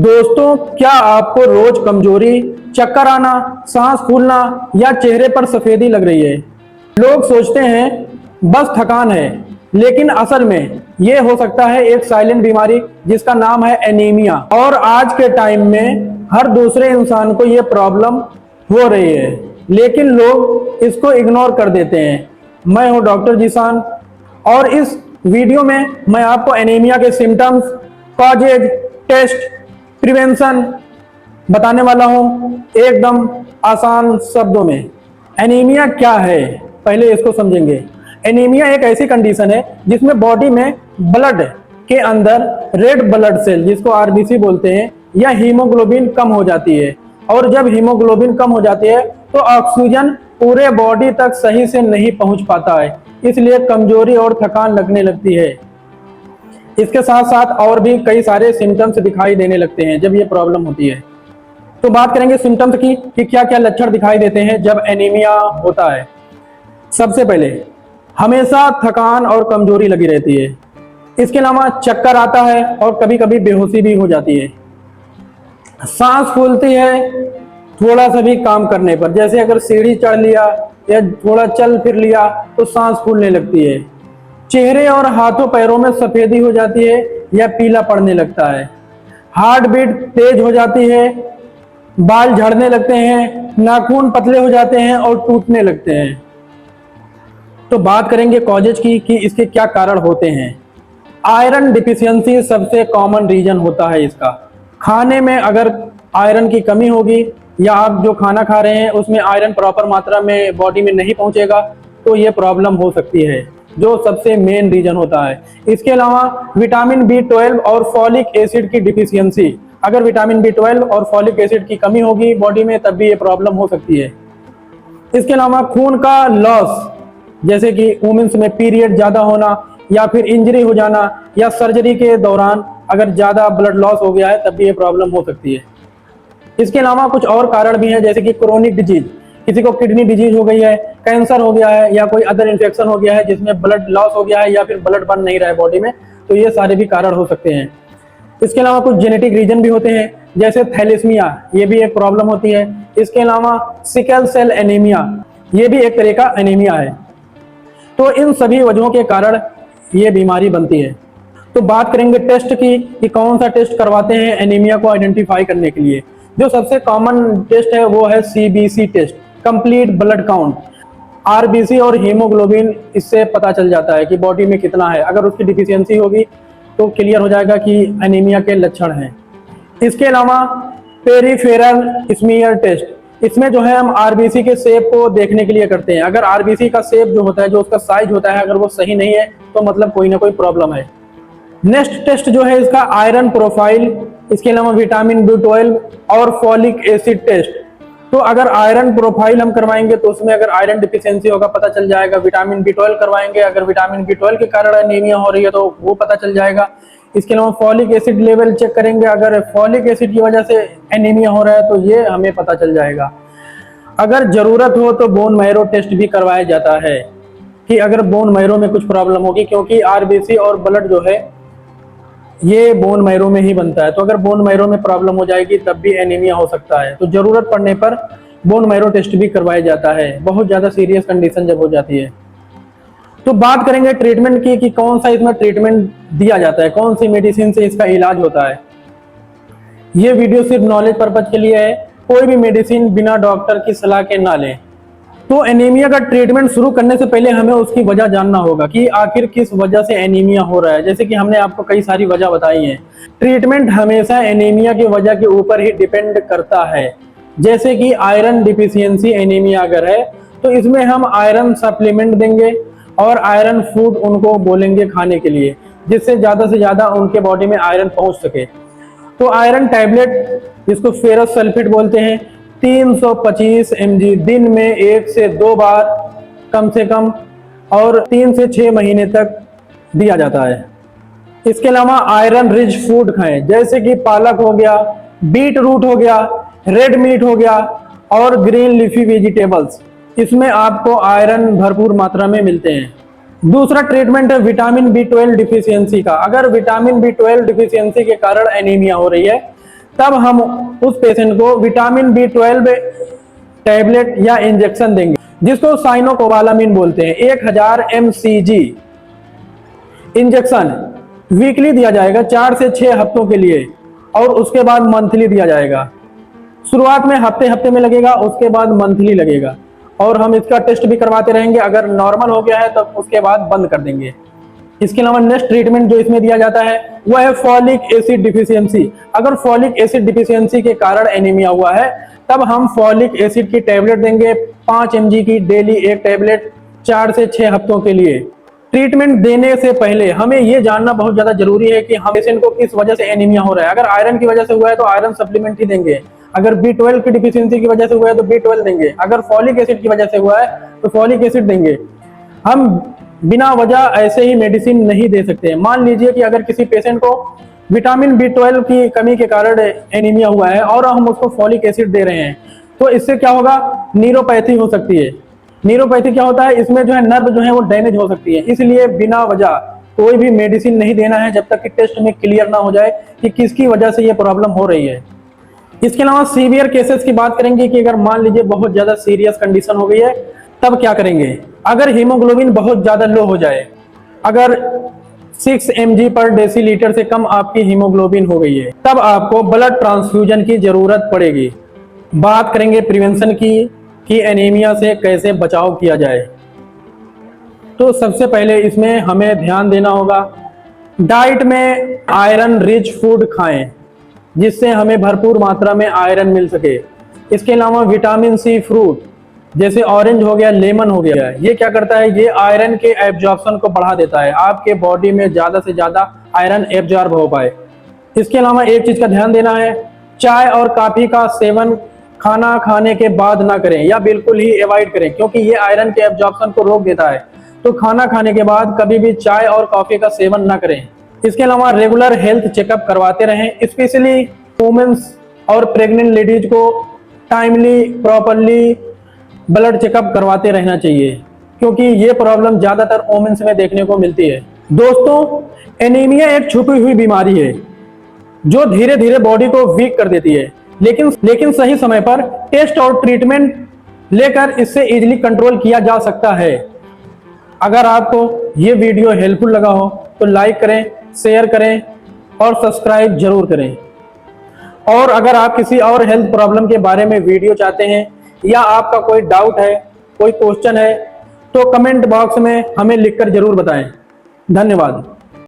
दोस्तों, क्या आपको रोज कमजोरी, चक्कर आना, सांस फूलना या चेहरे पर सफेदी लग रही है? लोग सोचते हैं बस थकान है, लेकिन असल में ये हो सकता है एक साइलेंट बीमारी जिसका नाम है एनीमिया। और आज के टाइम में हर दूसरे इंसान को ये प्रॉब्लम हो रही है, लेकिन लोग इसको इग्नोर कर देते हैं। मैं हूं डॉक्टर जीशान और इस वीडियो में मैं आपको एनीमिया के सिम्टम्स, कॉजेज, टेस्ट, प्रिवेंशन बताने वाला हूं एकदम आसान शब्दों में। एनीमिया क्या है, पहले इसको समझेंगे। एनीमिया एक ऐसी कंडीशन है जिसमें बॉडी में ब्लड के अंदर रेड ब्लड सेल, जिसको आरबीसी बोलते हैं, या हीमोग्लोबिन कम हो जाती है। और जब हीमोग्लोबिन कम हो जाती है तो ऑक्सीजन पूरे बॉडी तक सही से नहीं पहुंच पाता है, इसलिए कमजोरी और थकान लगने लगती है। इसके साथ साथ और भी कई सारे सिम्टम्स दिखाई देने लगते हैं जब ये प्रॉब्लम होती है। तो बात करेंगे सिम्टम्स की कि क्या क्या लक्षण दिखाई देते हैं जब एनीमिया होता है। सबसे पहले हमेशा थकान और कमजोरी लगी रहती है। इसके अलावा चक्कर आता है और कभी कभी बेहोशी भी हो जाती है। सांस फूलती है थोड़ा सा भी काम करने पर, जैसे अगर सीढ़ी चढ़ लिया या थोड़ा चल फिर लिया तो सांस फूलने लगती है। चेहरे और हाथों पैरों में सफेदी हो जाती है या पीला पड़ने लगता है। हार्ट बीट तेज हो जाती है, बाल झड़ने लगते हैं, नाखून पतले हो जाते हैं और टूटने लगते हैं। तो बात करेंगे कॉजेज की कि इसके क्या कारण होते हैं। आयरन डिफिशियंसी सबसे कॉमन रीजन होता है इसका। खाने में अगर आयरन की कमी होगी या आप जो खाना खा रहे हैं उसमें आयरन प्रॉपर मात्रा में बॉडी में नहीं पहुंचेगा तो ये प्रॉब्लम हो सकती है, जो सबसे मेन रीजन होता है। इसके अलावा विटामिन B12 और फॉलिक एसिड की डिफिशियंसी, अगर विटामिन B12 और फॉलिक एसिड की कमी होगी बॉडी में तब भी ये प्रॉब्लम हो सकती है। इसके अलावा खून का लॉस, जैसे कि वुमेन्स में पीरियड ज्यादा होना या फिर इंजरी हो जाना या सर्जरी के दौरान अगर ज्यादा ब्लड लॉस हो गया है तब भी ये प्रॉब्लम हो सकती है। इसके अलावा कुछ और कारण भी हैं, जैसे कि क्रोनिक डिजीज, किसी को किडनी डिजीज हो गई है, कैंसर हो गया है या कोई अदर इन्फेक्शन हो गया है जिसमें ब्लड लॉस हो गया है या फिर ब्लड बन नहीं रहा है बॉडी में, तो ये सारे भी कारण हो सकते हैं। इसके अलावा कुछ जेनेटिक रीजन भी होते हैं, जैसे थैलेसीमिया, ये भी एक प्रॉब्लम होती है। इसके अलावा सिकल सेल एनीमिया, ये भी एक तरह का एनीमिया है। तो इन सभी वजहों के कारण ये बीमारी बनती है। तो बात करेंगे टेस्ट की कि कौन सा टेस्ट करवाते हैं एनीमिया को आइडेंटिफाई करने के लिए। जो सबसे कॉमन टेस्ट है वो है CBC test, complete blood count. RBC और हीमोग्लोबिन, इससे पता चल जाता है कि बॉडी में कितना है। अगर उसकी डिफिशियंसी होगी तो क्लियर हो जाएगा कि एनीमिया के लक्षण हैं। इसके अलावा पेरिफेरल स्मीयर टेस्ट, इसमें जो है हम आरबीसी के शेप को देखने के लिए करते हैं। अगर आरबीसी का शेप जो होता है, जो उसका साइज होता है, अगर वो सही नहीं है तो मतलब कोई ना कोई प्रॉब्लम है। नेक्स्ट टेस्ट जो है इसका आयरन प्रोफाइल, इसके अलावा विटामिन B12 और फॉलिक एसिड टेस्ट। तो अगर आयरन प्रोफाइल हम करवाएंगे तो उसमें अगर आयरन डिफिशियंसी होगा पता चल जाएगा। विटामिन B12 करवाएंगे, अगर विटामिन B12 के कारण एनीमिया हो रही है तो वो पता चल जाएगा। इसके अलावा फॉलिक एसिड लेवल चेक करेंगे, अगर फॉलिक एसिड की वजह से एनीमिया हो रहा है तो ये हमें पता चल जाएगा। अगर जरूरत हो तो बोन मैरो टेस्ट भी करवाया जाता है कि अगर बोन मैरो में कुछ प्रॉब्लम होगी, क्योंकि आरबीसी और ब्लड जो है ये बोन मैरो में ही बनता है। तो अगर बोन मैरो में प्रॉब्लम हो जाएगी तब भी एनीमिया हो सकता है। तो जरूरत पड़ने पर बोन मैरो टेस्ट भी करवाया जाता है, बहुत ज्यादा सीरियस कंडीशन जब हो जाती है। तो बात करेंगे ट्रीटमेंट की कि कौन सा इसमें ट्रीटमेंट दिया जाता है, कौन सी मेडिसिन से इसका इलाज होता है। ये वीडियो सिर्फ नॉलेज पर्पज के लिए है, कोई भी मेडिसिन बिना डॉक्टर की सलाह के ना लें। तो एनीमिया का ट्रीटमेंट शुरू करने से पहले हमें उसकी वजह जानना होगा कि आखिर किस वजह से एनीमिया हो रहा है। जैसे कि हमने आपको कई सारी वजह बताई हैं। ट्रीटमेंट हमेशा एनीमिया की वजह के ऊपर ही डिपेंड करता है। जैसे कि आयरन डिफिशियंसी एनीमिया अगर है तो इसमें हम आयरन सप्लीमेंट देंगे और आयरन फूड उनको बोलेंगे खाने के लिए, जिससे ज्यादा से ज्यादा उनके बॉडी में आयरन पहुंच सके। तो आयरन टैबलेट, जिसको फेरस सल्फेट बोलते हैं, 325 mg दिन में 1 से 2 बार कम से कम और 3 से 6 महीने तक दिया जाता है। इसके अलावा आयरन रिच फूड खाएं, जैसे कि पालक हो गया, बीट रूट हो गया, रेड मीट हो गया और ग्रीन लीफी वेजिटेबल्स। इसमें आपको आयरन भरपूर मात्रा में मिलते हैं। दूसरा ट्रीटमेंट है विटामिन B12 डिफिशियंसी का। अगर विटामिन B12 डिफिशियंसी के कारण एनीमिया हो रही है तब हम उस पेशेंट को विटामिन B12 टैबलेट या इंजेक्शन देंगे, जिसको साइनोकोबालामिन बोलते हैं। 1000 mcg इंजेक्शन वीकली दिया जाएगा 4 से 6 हफ्तों के लिए, और उसके बाद मंथली दिया जाएगा। शुरुआत में हफ्ते हफ्ते में लगेगा, उसके बाद मंथली लगेगा, और हम इसका टेस्ट भी करवाते रहेंगे। अगर नॉर्मल हो गया है तो उसके बाद बंद कर देंगे। इसके अलावा नेक्स्ट ट्रीटमेंट जो इसमें दिया जाता है वो है फॉलिक एसिड डिफिशियंसी। अगर फॉलिक एसिड डिफिशियंसी के कारण एनीमिया हुआ है तब हम फॉलिक एसिड की टैबलेट देंगे, 5 mg की डेली एक टैबलेट 4 से 6 हफ्तों के लिए। ट्रीटमेंट देने से पहले हमें यह जानना बहुत ज्यादा जरूरी है कि हम पेशेंट को किस वजह से एनीमिया हो रहा है। अगर आयरन की वजह से हुआ है तो आयरन सप्लीमेंट ही देंगे, अगर B12 की डिफिशियंसी की वजह से हुआ है तो B12 देंगे, अगर फॉलिक एसिड की वजह से हुआ है तो फॉलिक एसिड देंगे। हम बिना वजह ऐसे ही मेडिसिन नहीं दे सकते। मान लीजिए कि अगर किसी पेशेंट को विटामिन B12 की कमी के कारण एनीमिया हुआ है और हम उसको फॉलिक एसिड दे रहे हैं, तो इससे क्या होगा, न्यूरोपैथी हो सकती है। न्यूरोपैथी क्या होता है, इसमें जो है नर्व जो है वो डैमेज हो सकती है। इसलिए बिना वजह कोई भी मेडिसिन नहीं देना है जब तक कि टेस्ट में क्लियर ना हो जाए कि किसकी वजह से ये प्रॉब्लम हो रही है। इसके अलावा सीवियर केसेस की बात करेंगे कि अगर मान लीजिए बहुत ज्यादा सीरियस कंडीशन हो गई है तब क्या करेंगे। अगर हीमोग्लोबिन बहुत ज्यादा लो हो जाए, अगर 6 mg पर डेसीलीटर से कम आपकी हीमोग्लोबिन हो गई है, तब आपको ब्लड ट्रांसफ्यूजन की जरूरत पड़ेगी। बात करेंगे प्रिवेंशन की कि एनीमिया से कैसे बचाव किया जाए। तो सबसे पहले इसमें हमें ध्यान देना होगा, डाइट में आयरन रिच फूड खाएं जिससे हमें भरपूर मात्रा में आयरन मिल सके। इसके अलावा विटामिन सी फ्रूट जैसे ऑरेंज हो गया, लेमन हो गया, ये क्या करता है, ये आयरन के एब्जॉर्प्शन को बढ़ा देता है, आपके बॉडी में ज्यादा से ज्यादा आयरन एब्जॉर्ब हो पाए। इसके अलावा एक चीज का ध्यान देना है, चाय और कॉफी का सेवन खाना खाने के बाद ना करें या बिल्कुल ही अवॉइड करें, क्योंकि ये आयरन के एब्जॉर्प्शन को रोक देता है। तो खाना खाने के बाद कभी भी चाय और कॉफी का सेवन ना करें। इसके अलावा रेगुलर हेल्थ चेकअप करवाते रहें, स्पेशली वुमेन्स और प्रेग्नेंट लेडीज को टाइमली प्रॉपरली ब्लड चेकअप करवाते रहना चाहिए, क्योंकि ये प्रॉब्लम ज्यादातर वुमेन्स में देखने को मिलती है। दोस्तों, एनीमिया एक छुपी हुई बीमारी है जो धीरे धीरे बॉडी को वीक कर देती है, लेकिन सही समय पर टेस्ट और ट्रीटमेंट लेकर इससे इजीली कंट्रोल किया जा सकता है। अगर आपको ये वीडियो हेल्पफुल लगा हो तो लाइक करें, शेयर करें और सब्सक्राइब जरूर करें। और अगर आप किसी और हेल्थ प्रॉब्लम के बारे में वीडियो चाहते हैं या आपका कोई डाउट है, कोई क्वेश्चन है, तो कमेंट बॉक्स में हमें लिखकर जरूर बताएं। धन्यवाद।